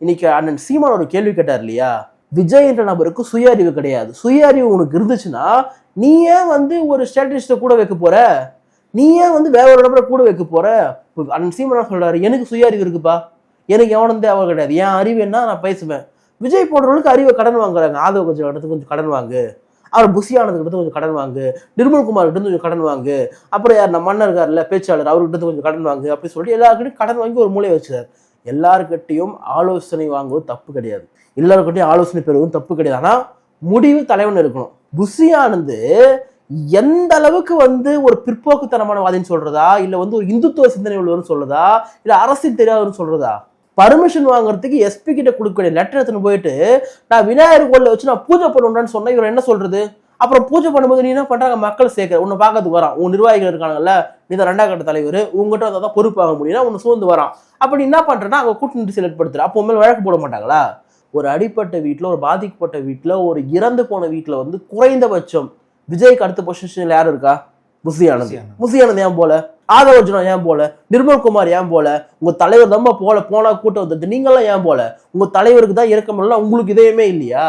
இன்னைக்கு அண்ணன் சீமான் ஒரு கேள்வி கேட்டார் இல்லையா, விஜய் என்ற நபருக்கு சுய அறிவு கிடையாது. சுய அறிவு உனக்கு இருந்துச்சுன்னா நீ ஏன் ஒரு ஸ்ட்ராட்டஜிஸ்ட கூட வைக்க போற, நீ ஏன் வேற ஒரு நபரை கூட வைக்க போற? அண்ணன் சீமான் சொல்றாரு, எனக்கு சுய அறிவு இருக்குப்பா, எனக்கு எவனும் தேவை கிடையாது, என் அறிவு என்ன நான் பேசுவேன். விஜய் போன்றவர்களுக்கு அறிவை கடன் வாங்குறாங்க. ஆதவ கொஞ்சம் கடன் வாங்கு, அவர் புசியானதுக்கிட்ட கொஞ்சம் கடன் வாங்கு, நிர்மல்குமார் கிட்ட கொஞ்சம் கடன் வாங்கு, அப்புறம் யார் நம்ம மன்னர் இருக்கார்ல பேச்சாளர், அவர்கிட்ட கொஞ்சம் கடன் வாங்கு அப்படின்னு சொல்லிட்டு எல்லாருக்கிட்டையும் கடன் வாங்கி ஒரு மூலையை வச்சுறாரு. எல்லாருக்கிட்டையும் ஆலோசனை வாங்குவது தப்பு கிடையாது, எல்லாருக்கிட்டையும் ஆலோசனை பெறுவதும் தப்பு கிடையாது. ஆனா முடிவு தலைவன் இருக்கணும். புசியானது எந்த அளவுக்கு ஒரு பிற்போக்குத்தனமான வாதின்னு சொல்றதா, இல்ல ஒரு இந்துத்துவ சிந்தனை உள்ளவர்னு சொல்றதா, இல்ல அரசியல் தெரியாதவர்னு சொல்றதா? பர்மிஷன் வாங்குறதுக்கு எஸ்பி கிட்ட கொடுக்க லெட்டர் எடுத்துன்னு போயிட்டு நான் விநாயகர் கோயில வச்சு நான் பூஜை பண்ணுவேன்னு சொன்னா இவர் என்ன சொல்றது? அப்புறம் பூஜை பண்ணும்போது நீ என்ன பண்றாங்க, மக்கள் சேர்க்கிற உன்னை பார்க்கறதுக்கு வரான், உன் நிர்வாகிகள் இருக்காங்கல்ல, நீ தான் 2ஆம் கட்ட தலைவர், உங்ககிட்ட வந்தாதான் பொறுப்பாக முடியும்னா உன்னை சூழ்ந்து வரான். அப்ப நீ என்ன பண்றேன்னா அங்க கூட்டு செலக்ட் அப்போ மேல வழக்கு போட மாட்டாங்களா? ஒரு அடிப்பட்ட வீட்டுல, ஒரு பாதிக்கப்பட்ட வீட்டுல, ஒரு இறந்து போன வீட்டுல குறைந்தபட்சம் விஜய்க்கு அடுத்த பொசிஷன்ல யாரு இருக்கா? புசியானந்த் ஏன் போல? ஆதவ அர்ஜுனா ஏன் போல? நிர்மல்குமார் ஏன் போல? உங்க தலைவர் தான் போனா கூட்டம் வந்தது, நீங்களாம் ஏன் போல? உங்க தலைவருக்கு தான் இறக்கம் இல்லைன்னா உங்களுக்கு இதயமே இல்லையா?